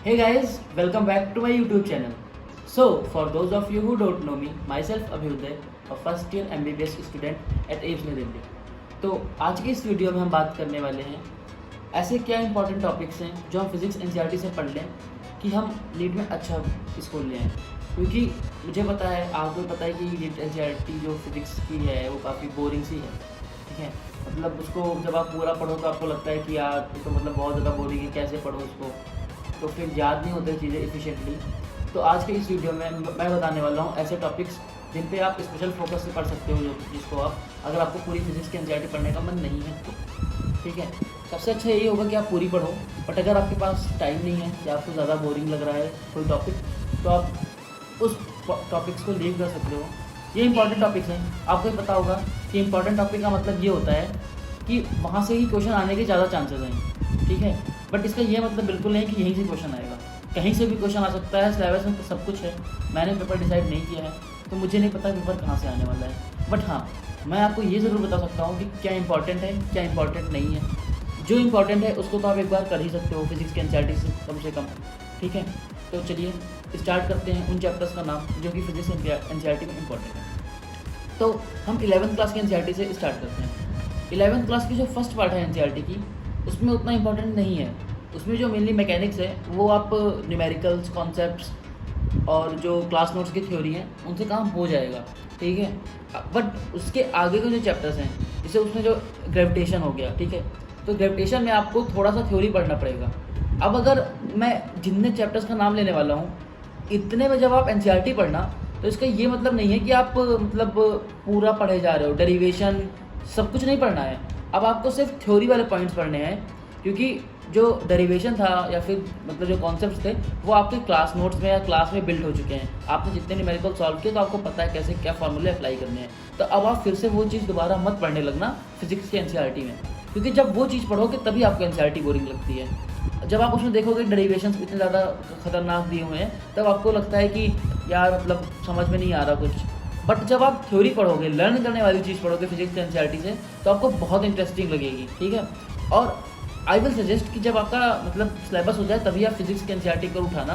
Hey guys, welcome back to my YouTube channel. So, for those of you who don't know me, myself Abhyuday, a first year MBBS student at AIIMS New Delhi. तो आज की इस video में हम बात करने वाले हैं ऐसे क्या इंपॉर्टेंट टॉपिक्स हैं जो हम फिजिक्स एनसीईआरटी से पढ़ लें कि हम नीट में अच्छा स्कोर ले आएँ। क्योंकि मुझे पता है, आपको पता है कि नीट एनसीईआरटी जो फिजिक्स की है वो काफ़ी बोरिंग सी है, ठीक है। मतलब उसको जब आप पूरा पढ़ो तो आपको लगता है कि यार तो मतलब बहुत ज़्यादा बोरिंग है, कैसे पढ़ो उसको, तो फिर याद नहीं होते चीज़ें इफिशिएंटली। तो आज के इस वीडियो में मैं बताने वाला हूँ ऐसे टॉपिक्स जिन पे आप स्पेशल फोकस से पढ़ सकते हो, जिसको आप अगर आपको पूरी फिजिक्स की एनसीईआरटी पढ़ने का मन नहीं है तो, ठीक है। सबसे अच्छा यही होगा कि आप पूरी पढ़ो, बट अगर आपके पास टाइम नहीं है या आपको ज़्यादा बोरिंग लग रहा है कोई टॉपिक, तो आप उस टॉपिक्स को लीव कर सकते हो। ये इंपॉर्टेंट टॉपिक्स हैं, आपको ही पता होगा कि इंपॉर्टेंट टॉपिक का मतलब ये होता है कि वहाँ से ही क्वेश्चन आने के ज़्यादा चांसेस हैं, ठीक है। बट इसका ये मतलब बिल्कुल नहीं कि यहीं से क्वेश्चन आएगा, कहीं से भी क्वेश्चन आ सकता है। सिलेबस में तो सब कुछ है, मैंने पेपर डिसाइड नहीं किया है तो मुझे नहीं पता पेपर कहाँ से आने वाला है। बट हाँ, मैं आपको ये ज़रूर बता सकता हूँ कि क्या इंपॉर्टेंट है क्या इंपॉर्टेंट नहीं है। जो इंपॉर्टेंट है उसको तो आप एक बार कर ही सकते हो फिजिक्स के एनसीईआरटी से कम, ठीक है। तो चलिए स्टार्ट करते हैं उन चैप्टर्स का नाम जो कि फिजिक्स एनसीईआरटी में इंपॉर्टेंट है। तो हम 11th क्लास के एनसीईआरटी से स्टार्ट करते हैं। 11th क्लास की जो फर्स्ट पार्ट है एनसीईआरटी की, उसमें उतना इंपॉर्टेंट नहीं है। उसमें जो मेनली मैकेनिक्स है वो आप न्यूमेरिकल्स, कॉन्सेप्ट्स और जो क्लास नोट्स की थ्योरी है उनसे काम हो जाएगा, ठीक है। बट उसके आगे के जो चैप्टर्स हैं, जैसे उसमें जो ग्रेविटेशन हो गया, ठीक है, तो ग्रेविटेशन में आपको थोड़ा सा थ्योरी पढ़ना पड़ेगा। अब अगर मैं जितने चैप्टर्स का नाम लेने वाला हूँ, इतने में जब आप एनसीईआरटी पढ़ना, तो इसका ये मतलब नहीं है कि आप मतलब पूरा पढ़े जा रहे हो, डेरिवेशन सब कुछ नहीं पढ़ना है। अब आपको सिर्फ थ्योरी वाले पॉइंट्स पढ़ने हैं, क्योंकि जो डेरिवेशन था या फिर मतलब जो कॉन्सेप्ट्स थे वो आपके क्लास नोट्स में या क्लास में बिल्ड हो चुके हैं। आपने जितने न्यूमेरिकल सॉल्व किए तो आपको पता है कैसे क्या फॉर्मूले अप्लाई करने हैं। तो अब आप फिर से वो चीज़ दोबारा मत पढ़ने लगना फिजिक्स के एनसीईआरटी में, क्योंकि जब वो चीज़ पढ़ोगे तभी आपको एनसीईआरटी बोरिंग लगती है। जब आप उसमें देखोगे डेरिवेशंस इतने ज़्यादा खतरनाक दिए हुए हैं, तब आपको लगता है कि यार मतलब समझ में नहीं आ रहा कुछ। बट जब आप थ्योरी पढ़ोगे, लर्न करने वाली चीज़ पढ़ोगे फिजिक्स के एनसीईआरटी से, तो आपको बहुत इंटरेस्टिंग लगेगी, ठीक है। और आई विल सजेस्ट कि जब आपका मतलब सिलेबस हो जाए तभी आप फिजिक्स के एनसीईआरटी को उठाना,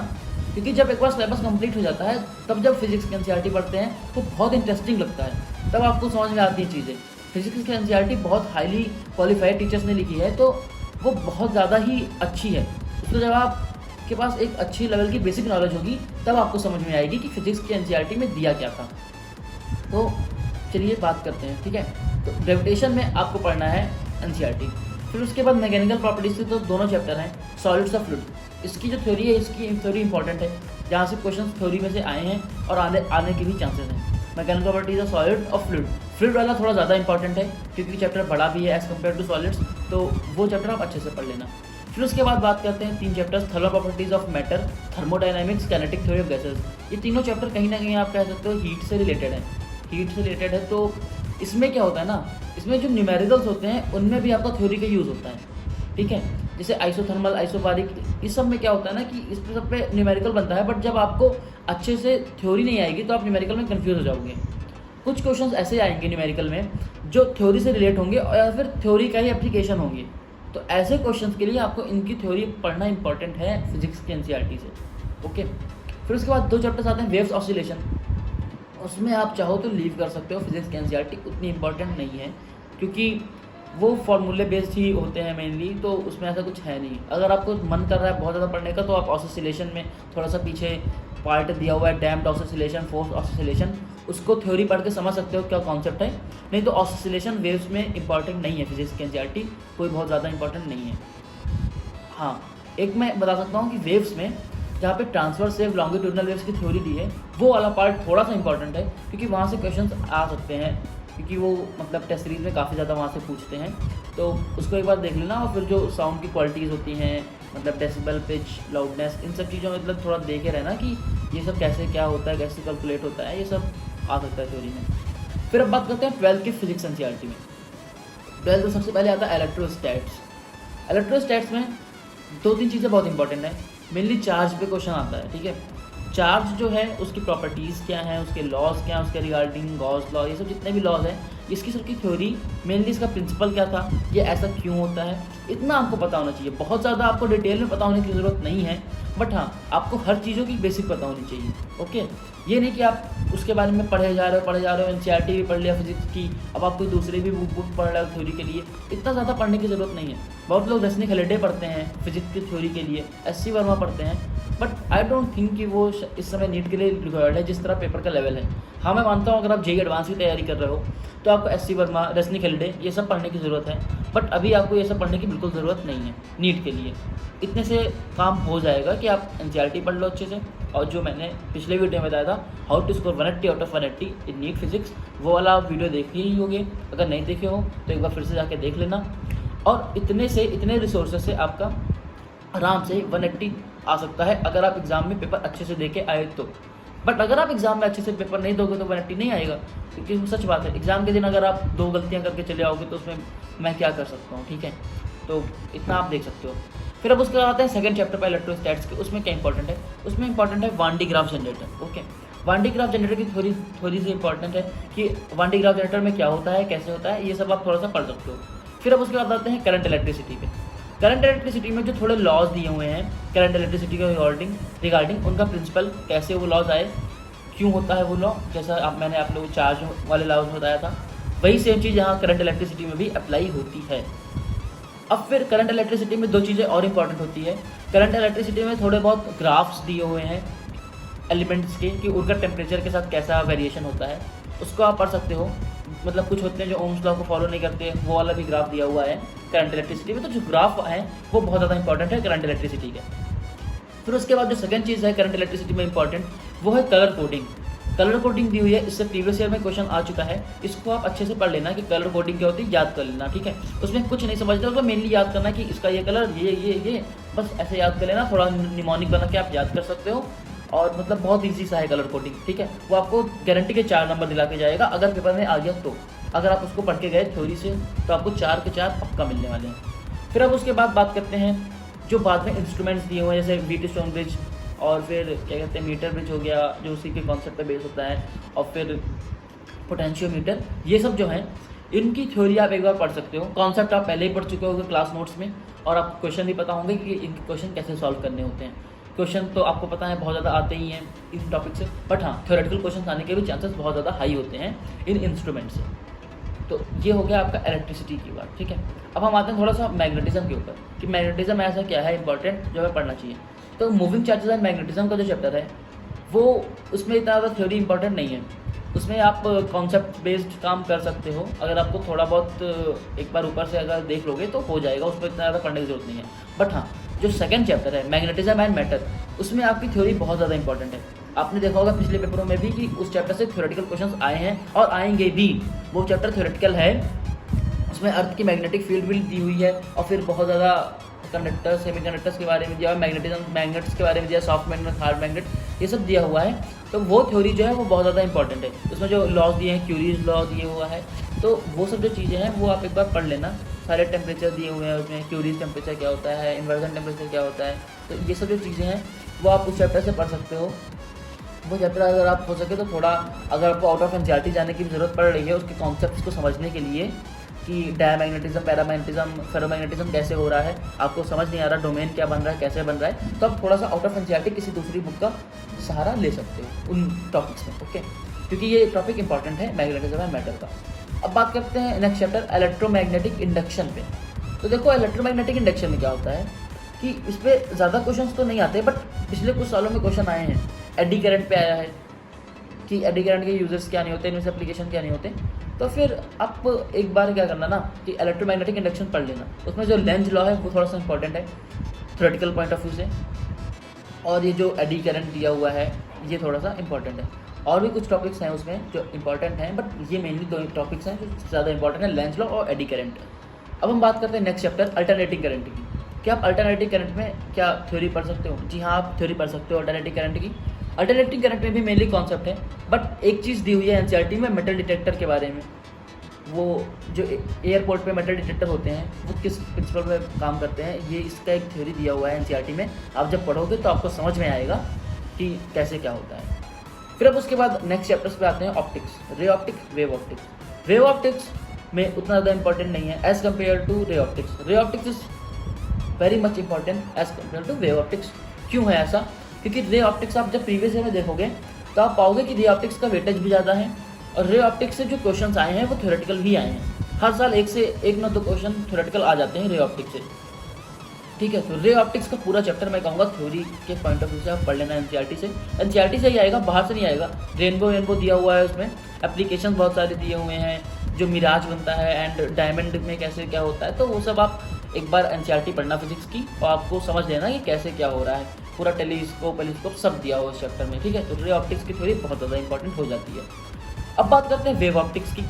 क्योंकि जब एक बार सिलेबस कंप्लीट हो जाता है तब जब फिजिक्स के एनसीईआरटी पढ़ते हैं तो बहुत इंटरेस्टिंग लगता है, तब आपको समझ में आती हैं चीज़ें। फिजिक्स की एनसीईआरटी बहुत हाईली क्वालिफाइड टीचर्स ने लिखी है, तो वो बहुत ज़्यादा ही अच्छी है। उसको जब आपके पास एक अच्छी लेवल की बेसिक नॉलेज होगी तब आपको समझ में आएगी कि फिजिक्स की एनसीईआरटी में दिया क्या था। तो चलिए बात करते हैं, ठीक है। तो ग्रेविटेशन में आपको पढ़ना है एनसीईआरटी। फिर उसके बाद मैकेनिकल प्रॉपर्टीज से तो दोनों चैप्टर हैं, सॉलिड्स और फ्लूइड। इसकी जो थ्योरी है, इसकी थ्योरी इंपॉर्टेंट है, जहाँ से क्वेश्चन थ्योरी में से आए हैं और आने के भी चांसेस हैं। मैकेनिकल प्रॉपर्टीज ऑफ सॉलिड और फ्लूइड। फ्लूइड वाला थोड़ा ज़्यादा इंपॉर्टेंट है क्योंकि चैप्टर बड़ा भी है एज़ कम्पेयर टू सॉलिड्स, तो वो चैप्टर आप अच्छे से पढ़ लेना। फिर उसके बाद बात करते हैं 3 chapters, thermal properties of matter, thermodynamics, kinetic theory of gases. ये तीनों चैप्टर कहीं ना कहीं आप कह सकते हो हीट से रिलेटेड है, तो इसमें क्या होता है ना, इसमें जो न्यूमेरिकल्स होते हैं उनमें भी आपका थ्योरी का यूज़ होता है, ठीक है। जैसे आइसोथर्मल, आइसोबारिक, इस सब में क्या होता है ना कि इस सब पे न्यूमेरिकल बनता है, बट जब आपको अच्छे से थ्योरी नहीं आएगी तो आप न्यूमेरिकल में कंफ्यूज हो जाओगे। कुछ क्वेश्चंस ऐसे आएंगे न्यूमेरिकल में जो थ्योरी से रिलेट होंगे और या फिर थ्योरी का ही एप्लीकेशन होंगे, तो ऐसे क्वेश्चंस के लिए आपको इनकी थ्योरी पढ़ना इंपॉर्टेंट है फिजिक्स के एनसीईआरटी से, ओके। फिर उसके बाद 2 चैप्टर्स आते हैं, वेव्स ऑसिलेशन। उसमें आप चाहो तो लीव कर सकते हो, फिजिक्स की एनसीईआरटी उतनी इंपॉर्टेंट नहीं है क्योंकि वो फॉर्मूले बेस्ड ही होते हैं मेनली, तो उसमें ऐसा कुछ है नहीं। अगर आपको मन कर रहा है बहुत ज़्यादा पढ़ने का तो आप ऑसिलेशन में थोड़ा सा पीछे पार्ट दिया हुआ है, डैम्प्ड ऑसिलेशन, फोर्स्ड ऑसिलेशन, उसको थ्योरी पढ़ के समझ सकते हो क्या कॉन्सेप्ट है। नहीं तो ऑसिलेशन वेव्स में इंपॉर्टेंट नहीं है, फिजिक्स की एनसीईआरटी कोई बहुत ज़्यादा इंपॉर्टेंट नहीं है। हाँ, एक मैं बता सकता हूँ कि वेव्स में जहाँ पे ट्रांसवर्स वेव, लॉन्गिट्यूडनल वेव्स की थ्योरी दी है, वो वाला पार्ट थोड़ा सा इंपॉर्टेंट है क्योंकि वहाँ से क्वेश्चंस आ सकते हैं, क्योंकि वो मतलब टेस्ट सीरीज में काफ़ी ज़्यादा वहाँ से पूछते हैं, तो उसको एक बार देख लेना। और फिर जो साउंड की क्वालिटीज़ होती हैं, मतलब डेसिबल, पिच, लाउडनेस, इन सब चीज़ों में मतलब थोड़ा देखे रहना कि ये सब कैसे क्या होता है, कैसे कैलकुलेट होता है, ये सब आ सकता है थ्योरी में। फिर अब बात करते हैं 12th की फिजिक्स एनसीईआरटी में। 12th में सबसे पहले आता है इलेक्ट्रोस्टैट्स। इलेक्ट्रोस्टैट्स में 2-3 चीज़ें बहुत इंपॉर्टेंट है। मेनली चार्ज पे क्वेश्चन आता है, ठीक है। चार्ज जो है उसकी प्रॉपर्टीज़ क्या हैं, उसके लॉज क्या हैं, उसके रिगार्डिंग गॉस लॉ, ये सब जितने भी लॉज हैं इसकी सबकी थ्योरी, मेनली इसका प्रिंसिपल क्या था, ये ऐसा क्यों होता है, इतना आपको पता होना चाहिए। बहुत ज़्यादा आपको डिटेल में पता होने की ज़रूरत नहीं है, बट हाँ आपको हर चीज़ों की बेसिक पता होनी चाहिए। ओके, ये नहीं कि आप उसके बारे में पढ़े जा रहे हो, एनसीईआरटी भी पढ़ लिया फिजिक्स की, अब आप कोई दूसरी भी बुक पढ़ रहे हो थ्योरी के लिए, इतना ज़्यादा पढ़ने की ज़रूरत नहीं है। बहुत लोग रजनी खलेडे पढ़ते हैं फिजिक्स की थ्योरी के लिए, SC वर्मा पढ़ते हैं, बट आई डोंट थिंक कि वो इस समय नीट के लिए रिक्वायर्ड है जिस तरह पेपर का लेवल है। हाँ मैं मानता हूँ अगर आप JEE एडवांस की तैयारी कर रहे हो तो आपको SC वर्मा, रजनी खलेडे ये सब पढ़ने की ज़रूरत है, बट अभी आपको ये सब पढ़ने की बिल्कुल ज़रूरत नहीं है नीट के लिए। इतने से काम हो जाएगा कि आप NCERT पढ़ लो अच्छे से, और जो मैंने पिछले वीडियो में बताया था how to score 180 out of 180 in NEET physics, वो वाला आप वीडियो देखे ही होंगे। अगर नहीं देखे हो तो एक बार फिर से जाके देख लेना। और इतने रिसोर्सेज से आपका आराम से 180 आ सकता है अगर आप एग्ज़ाम में पेपर अच्छे से दे के आए तो। बट अगर आप एग्ज़ाम में अच्छे से पेपर नहीं दोगे तो 180 नहीं आएगा, क्योंकि सच बात है एग्ज़ाम के दिन अगर आप 2 गलतियां करके चले आओगे तो उसमें मैं क्या कर सकता हूँ, ठीक है। तो इतना आप देख सकते हो। फिर अब उसके बाद आते हैं सेकंड चैप्टर पर इलेक्ट्रोस्टैटिक्स के। उसमें क्या इंपॉर्टेंट है, उसमें इंपॉर्टेंट है वान डी ग्राफ जनरेटर। ओके, वान डी ग्राफ जनरेटर की थोड़ी सी इंपॉर्टेंट है कि वान डी ग्राफ जनरेटर में क्या होता है, कैसे होता है, ये सब आप थोड़ा सा पढ़ सकते हो। फिर अब उसके बाद आते हैं करंट इलेक्ट्रिसिटी पे। करंट इलेक्ट्रिसिटी में जो थोड़े लॉज दिए हुए हैं करंट इलेक्ट्रिसिटी के रिगार्डिंग उनका प्रिंसिपल, कैसे वो लॉज आए, क्यों होता है वो लॉ, जैसा मैंने आप लोगों को चार्ज वाले लॉज में बताया था, वही सेम चीज़ यहाँ करंट इलेक्ट्रिसिटी में भी अप्लाई होती है। अब फिर करंट इलेक्ट्रिसिटी में 2 चीज़ें और इंपॉर्टेंट होती है। करंट इलेक्ट्रिसिटी में थोड़े बहुत ग्राफ्स दिए हुए हैं एलिमेंट्स के कि उनका टेम्परेचर के साथ कैसा वेरिएशन होता है, उसको आप पढ़ सकते हो। मतलब कुछ होते हैं जो ओम्स लॉ को फॉलो नहीं करते, वो वाला भी ग्राफ दिया हुआ है करंट इलेक्ट्रिसिटी में। तो जो ग्राफ है वो बहुत ज़्यादा इंपॉर्टेंट है करंट इलेक्ट्रिसिटी के। फिर उसके बाद जो सेकंड चीज़ है करंट इलेक्ट्रिसिटी में इंपॉर्टेंट, वो है कलर कोडिंग। कलर कोडिंग दी हुई है, इससे प्रीवियस ईयर में क्वेश्चन आ चुका है, इसको आप अच्छे से पढ़ लेना कि कलर कोडिंग क्या होती है, याद कर लेना, ठीक है। उसमें कुछ नहीं समझते उसको मेनली याद करना कि इसका ये कलर ये बस ऐसे याद कर लेना, थोड़ा निमोनिक बना के आप याद कर सकते हो। और मतलब बहुत ईजी सा है कलर कोडिंग, ठीक है। वो आपको गारंटी के 4 नंबर दिला के जाएगा अगर पेपर में आ गया तो। अगर आप उसको पढ़ के गए थ्योरी से तो आपको 4 के 4 पक्का मिलने वाले हैं। फिर अब उसके बाद बात करते हैं जो बाद में इंस्ट्रूमेंट्स दिए हुए हैं, जैसे व्हीटस्टोन ब्रिज और फिर क्या कहते हैं मीटर ब्रिज हो गया जो उसी के कॉन्सेप्ट पे बेस होता है, और फिर पोटेंशियोमीटर, ये सब जो है इनकी थ्योरी आप एक बार पढ़ सकते हो। कॉन्सेप्ट आप पहले ही पढ़ चुके होंगे क्लास नोट्स में, और आपको क्वेश्चन भी पता होंगे कि इनके क्वेश्चन कैसे सॉल्व करने होते हैं। क्वेश्चन तो आपको पता है बहुत ज़्यादा आते ही हैं इन टॉपिक से, बट हाँ थ्योरेटिकल क्वेश्चन आने के भी चांसेस बहुत ज़्यादा हाई होते हैं इन इंस्ट्रूमेंट से। तो ये हो गया आपका इलेक्ट्रिसिटी की बात, ठीक है। अब हम आते हैं थोड़ा सा मैग्नेटिज्म के ऊपर कि मैग्नेटिज्म ऐसा क्या है इंपॉर्टेंट जो हमें पढ़ना चाहिए। तो मूविंग चार्जेस एंड मैग्नेटिज्म का जो चैप्टर है वो उसमें इतना ज़्यादा थ्योरी इंपॉर्टेंट नहीं है, उसमें आप कॉन्सेप्ट बेस्ड काम कर सकते हो। अगर आपको थोड़ा बहुत एक बार ऊपर से अगर देख लोगे तो हो जाएगा, उसमें इतना ज़्यादा पढ़ने की जरूरत नहीं है। बट हाँ जो सेकंड चैप्टर है मैग्नेटिज्म एंड मैटर, उसमें आपकी थ्योरी बहुत ज़्यादा इंपॉर्टेंट है। आपने देखा होगा पिछले पेपरों में भी कि उस चैप्टर से थ्योरेटिकल क्वेश्चंस आए हैं और आएंगे भी। वो चैप्टर थ्योरेटिकल है, उसमें अर्थ की मैग्नेटिक फील्ड भी दी हुई है, और फिर बहुत ज़्यादा कंडक्टर्स, सेमी कंडक्टर्स के बारे में दिया हुआ है, मैग्नेट्स के बारे में दिया, सॉफ्ट मैग्नेट, हार्ड मैग्नेट, ये सब दिया हुआ है। तो वो थ्योरी जो है वो बहुत ज़्यादा इंपॉर्टेंट है। उसमें जो लॉज दिए हैं, क्यूरीज लॉ दिए हुआ है, तो वो सब जो चीज़ें हैं वो आप एक बार पढ़ लेना। सारे टेम्परेचर दिए हुए हैं उसमें, क्यूरीज टेम्परेचर क्या होता है, इन्वर्जन टेम्परेचर क्या होता है, तो ये सब जो चीज़ें हैं वो आप उस चैप्टर से पढ़ सकते हो। वो चैप्टर अगर आप हो सके तो थोड़ा, अगर आपको आउट ऑफ एनसीईआरटी जाने की ज़रूरत पड़ रही है उसके कॉन्सेप्ट्स को समझने के लिए कि डायमैग्नेटिज्म, पैरामैग्नेटिज्म, फेरोमैग्नेटिज्म कैसे हो रहा है, आपको समझ नहीं आ रहा डोमेन क्या बन रहा है, कैसे बन रहा है, तो आप थोड़ा सा आउट ऑफ एनसीईआरटी किसी दूसरी बुक का सहारा ले सकते हो उन टॉपिक्स में, ओके, क्योंकि ये टॉपिक इंपॉर्टेंट है मैग्नेटिज्म एंड मैटर का। अब बात करते हैं नेक्स्ट चैप्टर इलेक्ट्रोमैग्नेटिक इंडक्शन पे। तो देखो इलेक्ट्रोमैग्नेटिक इंडक्शन में क्या होता है कि इस पर ज़्यादा क्वेश्चंस तो नहीं आते, बट पिछले कुछ सालों में क्वेश्चन आए हैं। एडी करंट पे आया है कि एडी करंट के यूजर्स क्या नहीं होते, इनमें से एप्लीकेशन क्या नहीं होते। तो फिर आप एक बार क्या करना ना कि इलेक्ट्रोमैग्नेटिक इंडक्शन पढ़ लेना। उसमें जो लेंज लॉ है वो थोड़ा सा इंपॉर्टेंट है थ्योरेटिकल पॉइंट ऑफ व्यू से, और ये जो एडी करंट दिया हुआ है ये थोड़ा सा इंपॉर्टेंट है। और भी कुछ टॉपिक्स हैं उसमें जो इंपॉर्टेंट हैं, बट ये मेनली 2 टॉपिक्स हैं जो ज़्यादा इंपॉर्टेंट है, लेंज लॉ और एडी करंट। अब हम बात करते हैं नेक्स्ट चैप्टर अल्टरनेटिंग करंट की। क्या आप अल्टरनेटिंग करंट में क्या थ्योरी पढ़ सकते हो? जी हाँ, आप थ्योरी पढ़ सकते हो अल्टरनेटिंग करंट की। अल्टरनेटिंग करंट में भी मेनली कॉन्सेप्ट है, बट एक चीज़ दी हुई है एनसीईआरटी में मेटल डिटेक्टर के बारे में। वो जो एयरपोर्ट पे मेटल डिटेक्टर होते हैं वो किस प्रिंसिपल पे काम करते हैं, ये इसका एक थ्योरी दिया हुआ है एनसीईआरटी में। आप जब पढ़ोगे तो आपको समझ में आएगा कि कैसे क्या होता है। फिर अब उसके बाद नेक्स्ट चैप्टर्स पे आते हैं optics, ray optics, wave optics. Wave optics में उतना ज़्यादा इंपॉर्टेंट नहीं है as compare to ray optics. Ray optics is very much important as compare to wave optics. क्यों है ऐसा? क्योंकि रे ऑप्टिक्स आप जब प्रीवियस ईयर में देखोगे तो आप पाओगे कि रे ऑप्टिक्स का वेटेज भी ज़्यादा है, और रे ऑप्टिक्स से जो क्वेश्चंस आए हैं वो थ्योरेटिकल भी आए हैं। हर साल एक से एक न तो क्वेश्चन थ्योरेटिकल आ जाते हैं रे ऑप्टिक्स से, ठीक है। तो रे ऑप्टिक्स का पूरा चैप्टर मैं कहूँगा थ्योरी के पॉइंट ऑफ व्यू से आप पढ़ लेना एनसीईआरटी से। एनसीईआरटी से ही आएगा, बाहर से नहीं आएगा। रेनबो दिया हुआ है, उसमें एप्लीकेशन बहुत सारे दिए हुए हैं, जो मिराज बनता है एंड डायमंड में कैसे क्या होता है, तो वो सब आप एक बार एनसीईआरटी पढ़ना फिजिक्स की, और आपको समझ लेना कि कैसे क्या हो रहा है। पूरा टेलीस्कोप सब दिया हुआ इस चैप्टर में, ठीक है। तो रे ऑप्टिक्स की थ्योरी बहुत ज़्यादा इंपॉर्टेंट हो जाती है। अब बात करते हैं वेव ऑप्टिक्स की।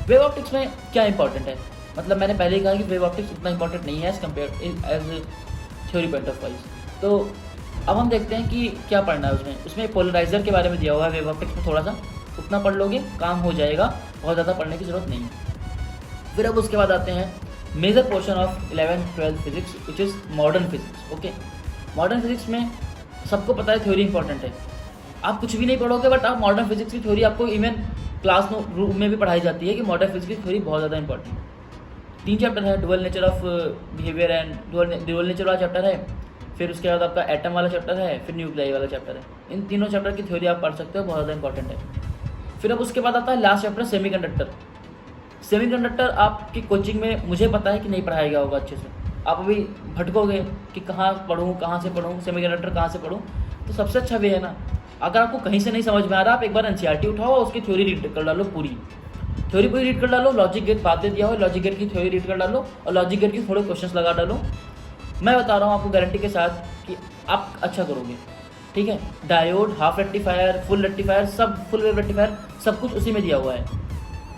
वेव ऑप्टिक्स में क्या इंपॉर्टेंट है? मतलब मैंने पहले ही कहा कि वेव ऑप्टिक्स उतना इंपॉर्टेंट नहीं है as compare as theory point of wise. तो अब हम देखते हैं कि क्या पढ़ना है उसमें पोलराइजर के बारे में दिया हुआ है वेव ऑप्टिक्स में, थोड़ा सा उतना पढ़ लोगे काम हो जाएगा, बहुत ज़्यादा पढ़ने की ज़रूरत नहीं है। फिर अब उसके बाद आते हैं major portion of 11th-12th physics which is modern physics. Okay, modern physics में सबको पता है थ्योरी इंपॉर्टेंट है। आप कुछ भी नहीं पढ़ोगे बट आप मॉडर्न फिजिक्स की थ्योरी आपको इवन क्लास रूम में भी पढ़ाई जाती है कि मॉडर्न फिजिक्स की थ्योरी बहुत ज़्यादा इंपॉर्टेंट है। 3 चैप्टर है, dual nature of behaviour and dual nature वाला चैप्टर है, फिर उसके बाद आपका एटम वाला चैप्टर है, फिर न्यूक्लियाई वाला चैप्टर है। इन तीनों चैप्टर की थ्योरी आप पढ़ सकते हो, बहुत ज़्यादा इंपॉर्टेंट है। फिर अब उसके बाद आता है लास्ट चैप्टर सेमीकंडक्टर। सेमीकंडक्टर आपकी कोचिंग में मुझे पता है कि नहीं पढ़ाया गया होगा अच्छे से। आप अभी भटकोगे कि कहाँ पढ़ूँ, कहाँ से पढ़ूँ, सेमीकंडक्टर कहाँ से पढ़ूँ। तो सबसे अच्छा वे है ना, अगर आपको कहीं से नहीं समझ में आ रहा, आप एक बार एनसीईआरटी उठाओ और उसकी थ्योरी रीड कर डालो, पूरी रीड कर डालो। लॉजिक गेट बाद में दिया हो, लॉजिक गेट की थ्योरी रीड कर डालो और लॉजिक गेट की थोड़े क्वेश्चंस लगा डालो। मैं बता रहा हूँ आपको गारंटी के साथ कि आप अच्छा करोगे, ठीक है। Diode, half rectifier, full rectifier, सब फुल वेव रेक्टिफायर, सब कुछ उसी में दिया हुआ है,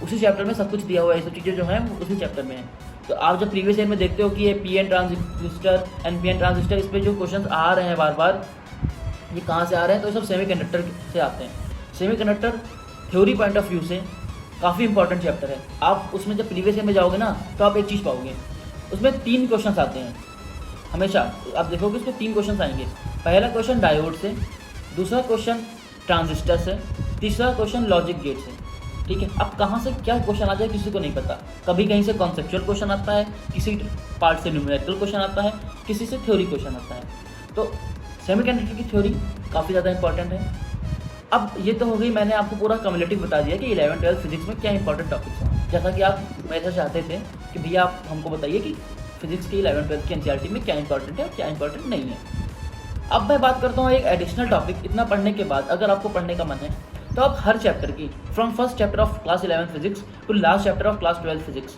उसी चैप्टर में सब कुछ दिया हुआ है। ये सब चीज़ें जो हैं उसी चैप्टर में है। तो आप जब प्रीवियस ईयर में देखते हो कि ये पीएन ट्रांजिस्टर, एनपीएन ट्रांजिस्टर, इस पर जो क्वेश्चन आ रहे हैं बार बार, ये कहाँ से आ रहे हैं? तो ये सब सेमीकंडक्टर से आते हैं। Semiconductor theory point of view से काफ़ी इंपॉर्टेंट चैप्टर है। आप उसमें जब प्रीवियस ईयर में जाओगे ना तो आप एक चीज़ पाओगे, उसमें 3 क्वेश्चन आते हैं हमेशा। आप देखोगे उसमें 3 क्वेश्चन आएंगे। पहला क्वेश्चन डायोड से, दूसरा क्वेश्चन ट्रांजिस्टर से, तीसरा क्वेश्चन लॉजिक गेट से, ठीक है। अब कहाँ से क्या क्वेश्चन आ जाए किसी को नहीं पता। कभी कहीं से कॉन्सेप्चुअल क्वेश्चन आता है, किसी पार्ट से न्यूमेरिकल क्वेश्चन आता है, किसी से थ्योरी क्वेश्चन आता है। तो सेमीकंडक्टर की थ्योरी काफ़ी ज़्यादा इंपॉर्टेंट है। अब ये तो हो गई, मैंने आपको पूरा कम्युलेटिव बता दिया कि 11th-12th फिजिक्स में क्या इंपॉर्टेंट टॉपिक्स हैं। जैसा कि आप मेरे से चाहते थे कि भैया आप हमको बताइए कि फिजिक्स की 11th-12th की एनसीईआरटी में क्या इंपॉर्टेंट है और क्या इंपॉर्टेंट नहीं है। अब मैं बात करता हूँ एक एडिशनल टॉपिक। इतना पढ़ने के बाद अगर आपको पढ़ने का मन है तो आप हर चैप्टर की, from first chapter of class 11th physics to last chapter of class 12th physics,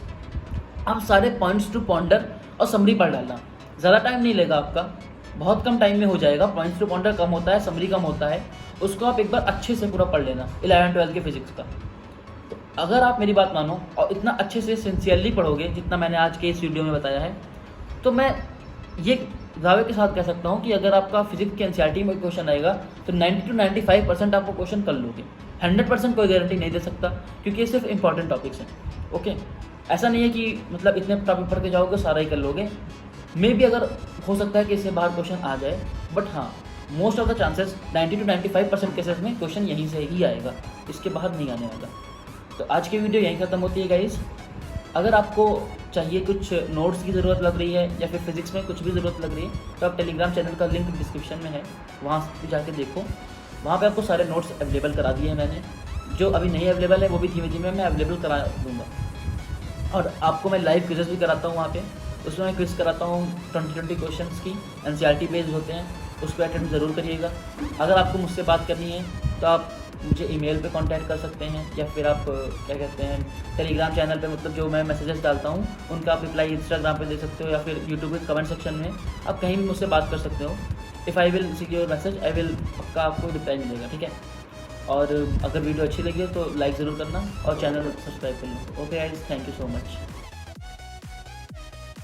आप सारे पॉइंट्स टू पॉन्डर और समरी पढ़ डालना। ज़्यादा टाइम नहीं लेगा आपका, बहुत कम टाइम में हो जाएगा। पॉइंट्स टू पॉन्डर कम होता है, समरी कम होता है, उसको आप एक बार अच्छे से पूरा पढ़ लेना 11th-12th के फिजिक्स का। तो अगर आप मेरी बात मानो और इतना अच्छे से सिंसियरली पढ़ोगे जितना मैंने आज के इस वीडियो में बताया है, तो मैं ये दावे के साथ कह सकता हूँ कि अगर आपका फिजिक्स की एनसीईआरटी में क्वेश्चन आएगा तो 90 to 95% आपको क्वेश्चन कर लोगे। 100% कोई गारंटी नहीं दे सकता, क्योंकि ये सिर्फ इंपॉर्टेंट टॉपिक्स हैं। ओके, ऐसा नहीं है कि मतलब इतने टॉपिक पढ़ के जाओगे सारा ही कर लोगे। मे भी अगर हो सकता है कि इससे बाहर क्वेश्चन आ जाए, बट हाँ, most of the chances 90 to 95% cases में क्वेश्चन यहीं से ही आएगा, इसके बाहर नहीं आने वाला। तो आज की वीडियो यहीं ख़त्म होती है गाइस। अगर आपको चाहिए कुछ नोट्स की ज़रूरत लग रही है या फिर फिजिक्स में कुछ भी ज़रूरत लग रही है तो आप टेलीग्राम चैनल का लिंक डिस्क्रिप्शन में है, वहाँ से जाके देखो। वहाँ पे आपको सारे नोट्स अवेलेबल करा दिए हैं मैंने। जो अभी नहीं अवेलेबल है वो भी धीमे धीमे मैं अवेलेबल करा दूँगा। और आपको मैं लाइव क्विज़ेस भी कराता हूँ वहाँ पे। उसमें मैं क्विज़ कराता हूँ 20 क्वेश्चंस की, एनसीईआरटी बेस्ड होते हैं, उसको अटेंड ज़रूर करिएगा। अगर आपको मुझसे बात करनी है तो आप मुझे ईमेल पे कांटेक्ट कर सकते हैं, या फिर आप क्या कहते हैं टेलीग्राम चैनल पे, मतलब जो मैं मैसेजेस डालता हूँ उनका आप रिप्लाई इंस्टाग्राम पे दे सकते हो, या फिर यूट्यूब के कमेंट सेक्शन में आप कहीं भी मुझसे बात कर सकते हो। If I will see your message, I will पक्का आपको रिप्लाई मिलेगा, ठीक है। और अगर वीडियो अच्छी लगी हो तो लाइक ज़रूर करना और चैनल सब्सक्राइब कर लो। Okay guys, thank you so much.